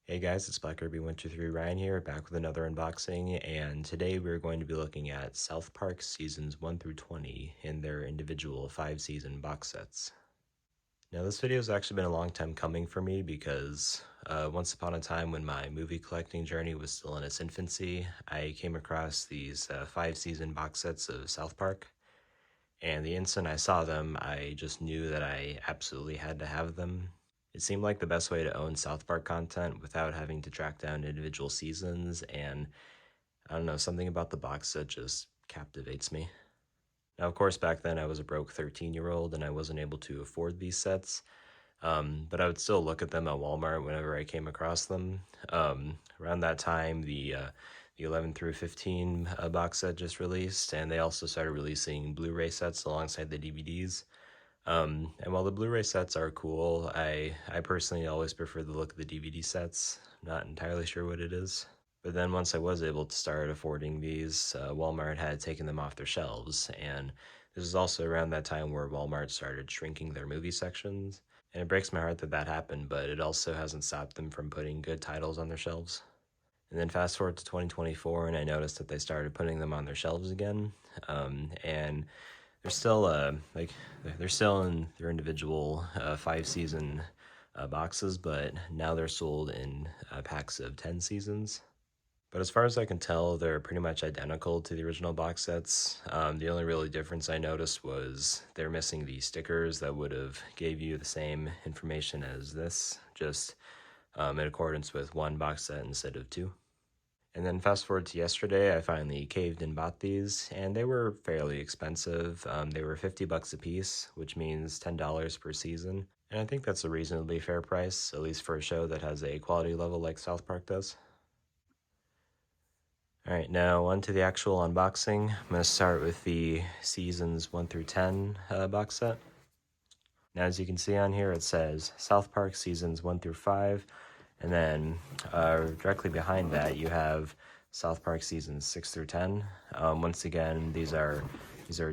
Hey guys, it's Black Kirby 123 Ryan here, back with another unboxing, and today we're going to be looking at South Park Seasons 1 through 20 in their individual 5-season box sets. Now this video has actually been a long time coming for me because once upon a time when my movie collecting journey was still in its infancy, I came across these 5-season box sets of South Park, and the instant I saw them, I just knew that I absolutely had to have them. It seemed like the best way to own South Park content without having to track down individual seasons, and I don't know, something about the box set just captivates me. Now, of course, back then I was a broke 13-year-old and I wasn't able to afford these sets, but I would still look at them at Walmart whenever I came across them. Around that time, the 11 through 15 box set just released, and they also started releasing Blu-ray sets alongside the DVDs. And while the Blu-ray sets are cool, I personally always prefer the look of the DVD sets. Not entirely sure what it is. But then once I was able to start affording these, Walmart had taken them off their shelves, and this is also around that time where Walmart started shrinking their movie sections. And it breaks my heart that that happened, but it also hasn't stopped them from putting good titles on their shelves. And then fast forward to 2024, and I noticed that they started putting them on their shelves again, and they're still they're still in their individual 5-season boxes, but now they're sold in packs of 10 seasons. But as far as I can tell, they're pretty much identical to the original box sets. The only really difference I noticed was they're missing the stickers that would have gave you the same information as this, just in accordance with one box set instead of two. And then fast forward to yesterday, I finally caved and bought these, and they were fairly expensive. They were $50 a piece, which means $10 per season. And I think that's a reasonably fair price, at least for a show that has a quality level like South Park does. Alright, now on to the actual unboxing. I'm going to start with the Seasons 1 through 10 box set. Now as you can see on here, it says South Park Seasons 1 through 5. And then directly behind that, you have South Park Seasons 6 through 10. Once again, these are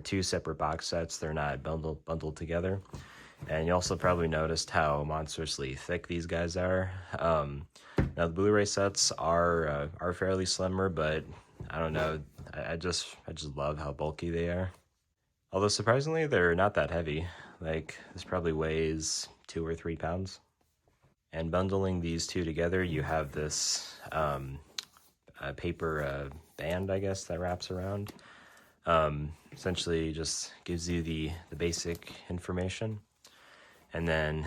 two separate box sets. They're not bundled together. And you also probably noticed how monstrously thick these guys are. Now the Blu-ray sets are fairly slimmer, but I don't know. I just love how bulky they are. Although surprisingly, they're not that heavy. Like this probably weighs 2 or 3 pounds. And bundling these two together, you have this paper band, I guess, that wraps around. Essentially just gives you the basic information. And then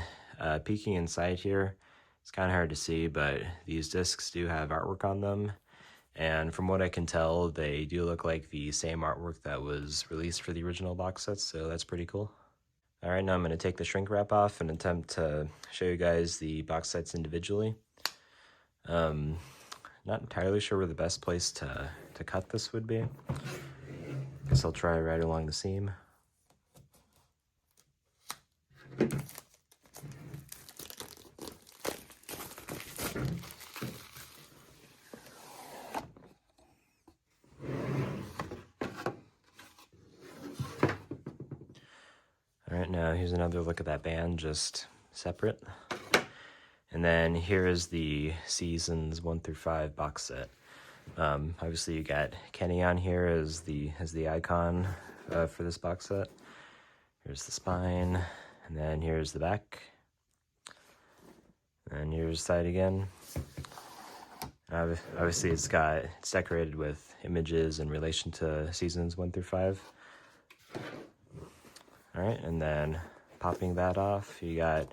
peeking inside here, it's kind of hard to see, but these discs do have artwork on them. And from what I can tell, they do look like the same artwork that was released for the original box sets, so that's pretty cool. Alright, now I'm going to take the shrink wrap off and attempt to show you guys the box sets individually. Not entirely sure where the best place to cut this would be. Guess I'll try right along the seam. Alright, now here's another look at that band, just separate. And then here is the Seasons 1 through 5 box set. Obviously you got Kenny on here as the icon for this box set. Here's the spine, and then here's the back. And here's the side again. Obviously it's decorated with images in relation to Seasons 1 through 5. Alright, and then popping that off, you got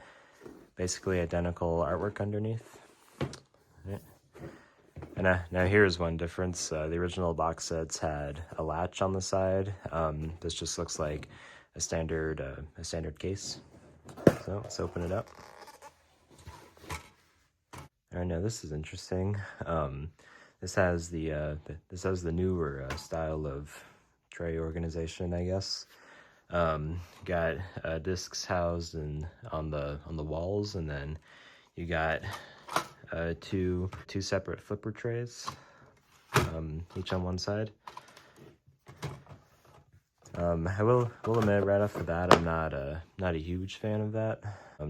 basically identical artwork underneath. Right. And now here's one difference. The original box sets had a latch on the side. This just looks like a standard case. So let's open it up. Alright, now this is interesting. This has the newer style of tray organization, I guess. Got discs housed on the walls, and then you got two separate flipper trays, each on one side. I will admit right off the bat, I'm not a huge fan of that.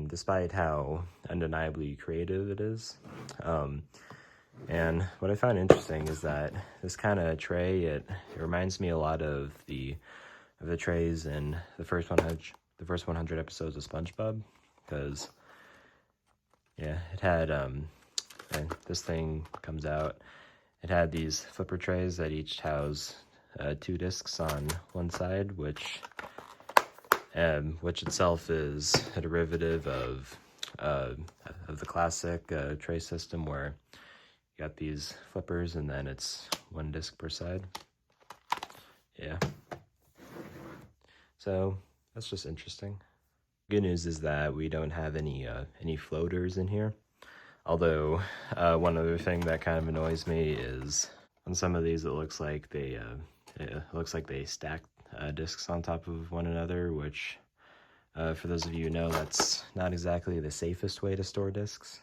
despite how undeniably creative it is. And what I found interesting is that this kind of tray, it reminds me a lot of the trays in the first 100 episodes of SpongeBob, because yeah, it had and this thing comes out. It had these flipper trays that each house 2 discs on one side, which itself is a derivative of the classic tray system, where you got these flippers and then it's 1 disc per side. Yeah. So that's just interesting. Good news is that we don't have any floaters in here. Although one other thing that kind of annoys me is on some of these it looks like they stack discs on top of one another, which for those of you who know, that's not exactly the safest way to store discs.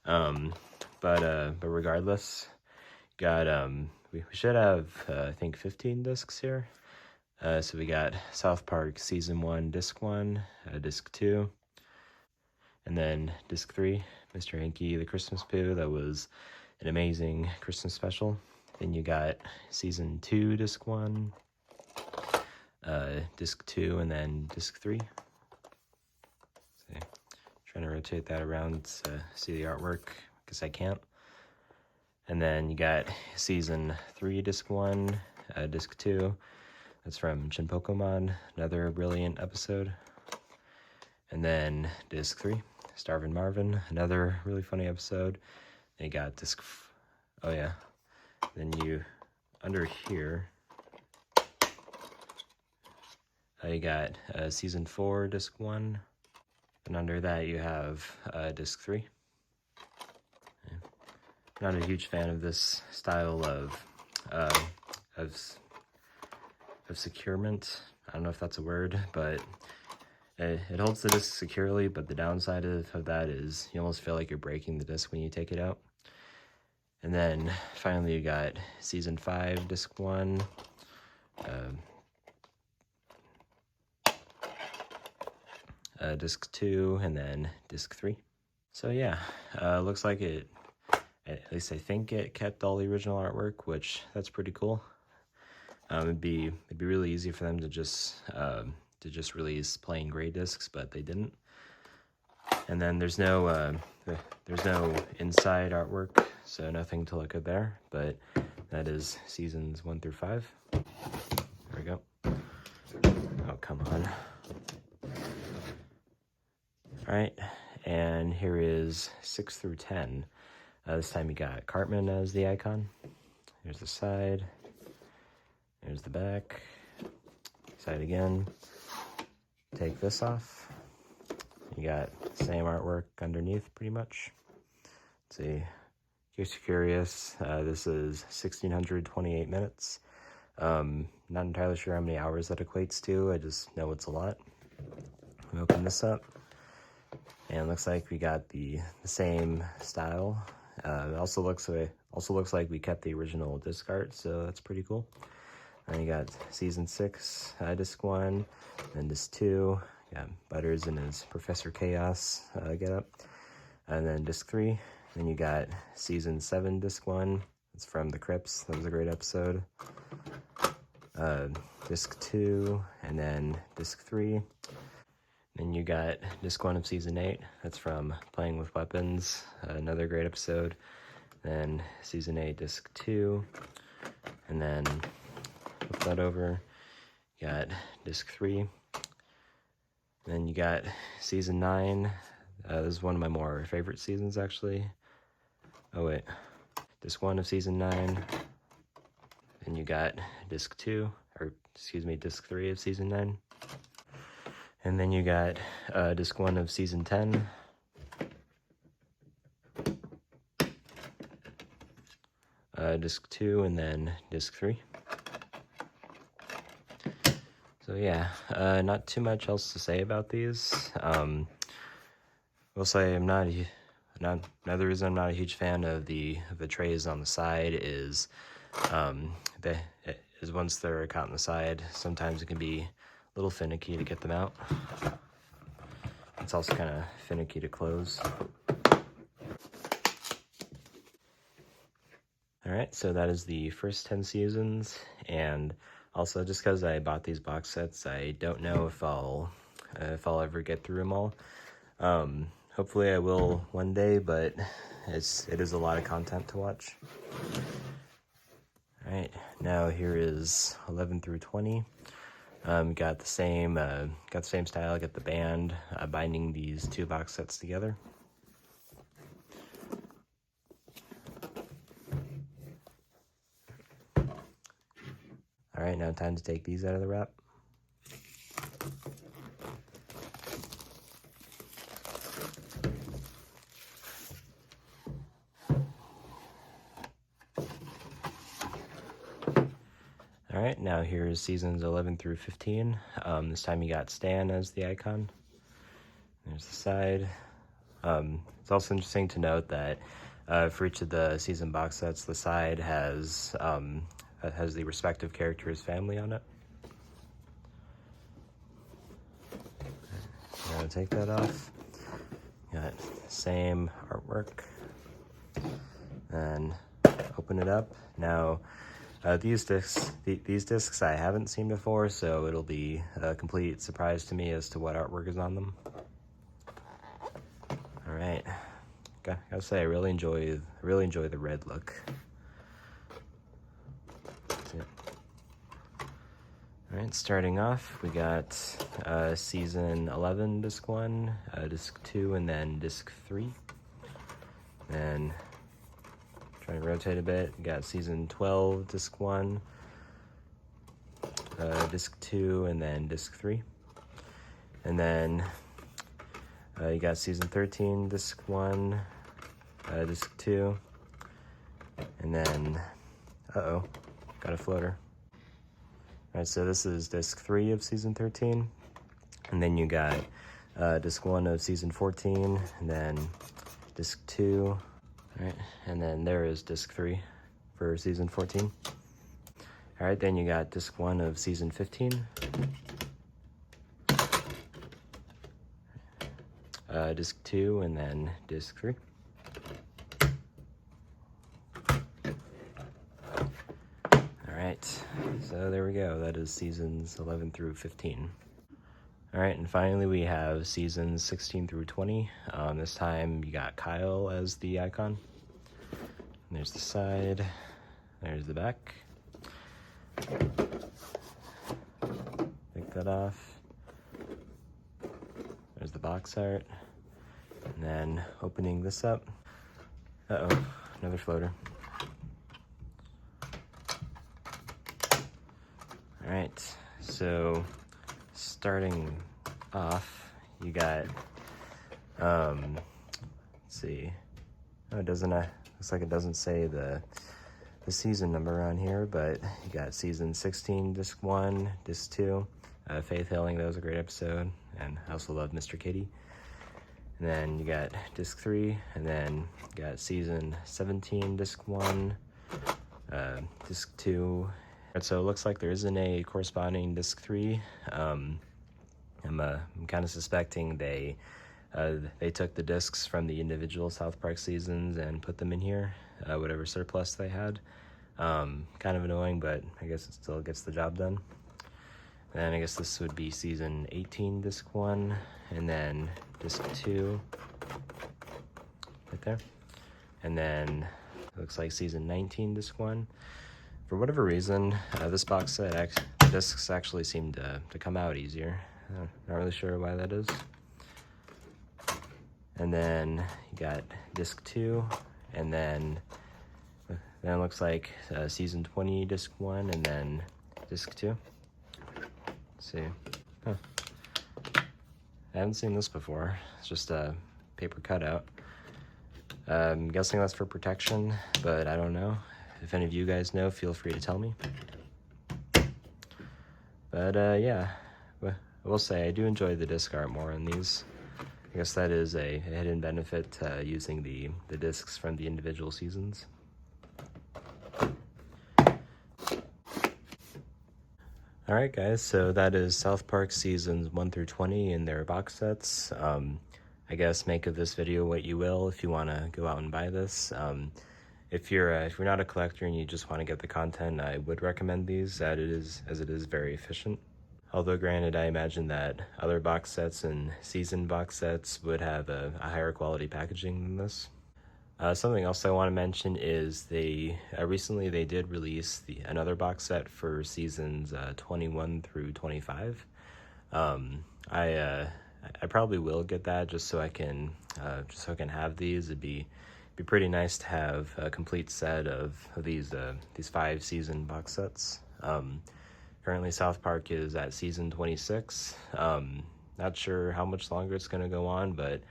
But regardless, got we should have I think 15 discs here. So we got South Park Season 1, Disc 1, Disc 2, and then Disc 3, Mr. Hanky the Christmas Poo. That was an amazing Christmas special. Then you got Season 2, Disc 1, Disc 2, and then Disc 3. So, trying to rotate that around to see the artwork, because I can't. And then you got Season 3, Disc 1, Disc 2. That's from Shin Pokemon, another brilliant episode. And then Disc 3, Starvin' Marvin, another really funny episode. Then you got Disc... Oh yeah. Then you... Under here... you got Season 4, Disc 1. And under that you have Disc 3. Yeah. Not a huge fan of this style of securement. I don't know if that's a word, but it holds the disc securely, but the downside of that is you almost feel like you're breaking the disc when you take it out. And then finally you got Season 5, Disc 1, Disc 2, and then Disc 3. So yeah, looks like it, at least I think it kept all the original artwork, which that's pretty cool. It'd be really easy for them to just release plain gray discs, but they didn't. And then there's no inside artwork, so nothing to look at there. But that is Seasons 1 through 5. There we go. Oh, come on. All right, and here is 6 through 10. This time you got Cartman as the icon. Here's the side. There's the back. Side again. Take this off. You got the same artwork underneath, pretty much. Let's see. In case you're curious, this is 1,628 minutes. Not entirely sure how many hours that equates to. I just know it's a lot. Let me open this up. And it looks like we got the same style. It also looks like we kept the original disc art, so that's pretty cool. And you got Season 6, Disc 1, and Disc 2. Got Butters in his Professor Chaos getup. And then Disc 3. Then you got Season 7, Disc 1. It's from The Crips. That was a great episode. Disc 2, and then Disc 3. Then you got Disc 1 of Season 8. That's from Playing with Weapons. Another great episode. Then Season 8, Disc 2. And then flip that over. You got Disc 3. Then you got Season 9. This is one of my more favorite seasons, actually. Oh, wait. Disc 1 of Season 9. Then you got Disc 2, or excuse me, Disc 3 of Season 9. And then you got Disc 1 of Season 10. Disc 2, and then Disc 3. So yeah, not too much else to say about these. We'll say another reason I'm not a huge fan of the trays on the side is once they're caught on the side, sometimes it can be a little finicky to get them out. it's also kind of finicky to close. Alright, so that is the first 10 seasons, and also just because I bought these box sets, I don't know if I'll ever get through them all. Hopefully I will one day, but it is a lot of content to watch. Alright, now here is 11 through 20. Got the same style, got the band binding these two box sets together. Alright, now time to take these out of the wrap. Alright, now here's seasons 11 through 15. This time you got Stan as the icon. There's the side. It's also interesting to note that for each of the season box sets, the side has the respective character's family on it. Now take that off. Got same artwork. And open it up. Now these discs I haven't seen before, so it'll be a complete surprise to me as to what artwork is on them. All right, gotta say I really enjoy the red look. That's it. All right, starting off, we got season 11, disc 1, disc 2, and then disc 3. And trying to rotate a bit, we got season 12, disc 1, disc 2, and then disc 3. And then you got season 13, disc 1, disc 2, and then, got a floater. All right, so this is disc 3 of season 13, and then you got disc 1 of season 14, and then disc 2, all right, and then there is disc 3 for season 14. All right, then you got disc 1 of season 15, disc 2, and then disc 3. Alright, so there we go. That is seasons 11 through 15. Alright, and finally we have seasons 16 through 20. This time you got Kyle as the icon. And there's the side. There's the back. Take that off. There's the box art. And then opening this up. Another floater. Alright, so starting off, you got, let's see, it doesn't, looks like it doesn't say the season number on here, but you got season 16, disc 1, disc 2, Faith Hailing, that was a great episode, and I also love Mr. Kitty. And then you got disc 3, and then you got season 17, disc 1, disc 2. So it looks like there isn't a corresponding disc 3. I'm kind of suspecting they took the discs from the individual South Park seasons and put them in here, whatever surplus they had. Kind of annoying, but I guess it still gets the job done. And I guess this would be season 18, disc 1, and then disc 2, right there. And then it looks like season 19, disc 1. For whatever reason, this box set, discs actually seem to come out easier. Not really sure why that is. And then you got disc 2, and then it looks like season 20, disc 1, and then disc 2. Let's see. Huh. I haven't seen this before. It's just a paper cutout. I'm guessing that's for protection, but I don't know. If any of you guys know, feel free to tell me. But yeah, I will say I do enjoy the disc art more on these. I guess that is a hidden benefit using the discs from the individual seasons. Alright guys, so that is South Park seasons 1 through 20 in their box sets. I guess make of this video what you will if you want to go out and buy this. If you're not a collector and you just want to get the content, I would recommend these as it is very efficient. Although granted, I imagine that other box sets and season box sets would have a higher quality packaging than this. Something else I want to mention is they recently they did release another box set for seasons 21 through 25. Um, I probably will get that just so I can have these. It'd be pretty nice to have a complete set of these 5 season box sets. Currently, South Park is at season 26. Not sure how much longer it's going to go on, but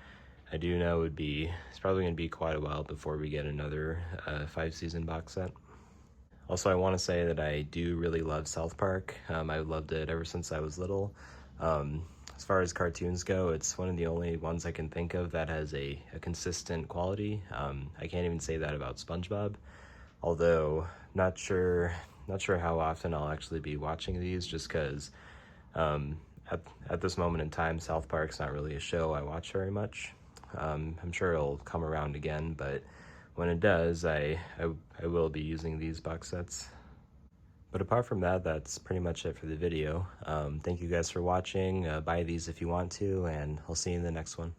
I do know it's probably going to be quite a while before we get another 5 season box set. Also, I want to say that I do really love South Park. I've loved it ever since I was little. As far as cartoons go, it's one of the only ones I can think of that has a consistent quality. I can't even say that about SpongeBob, although not sure how often I'll actually be watching these, just because at this moment in time, South Park's not really a show I watch very much. I'm sure it'll come around again, but when it does, I will be using these box sets. But apart from that, that's pretty much it for the video. Thank you guys for watching. Buy these if you want to, and I'll see you in the next one.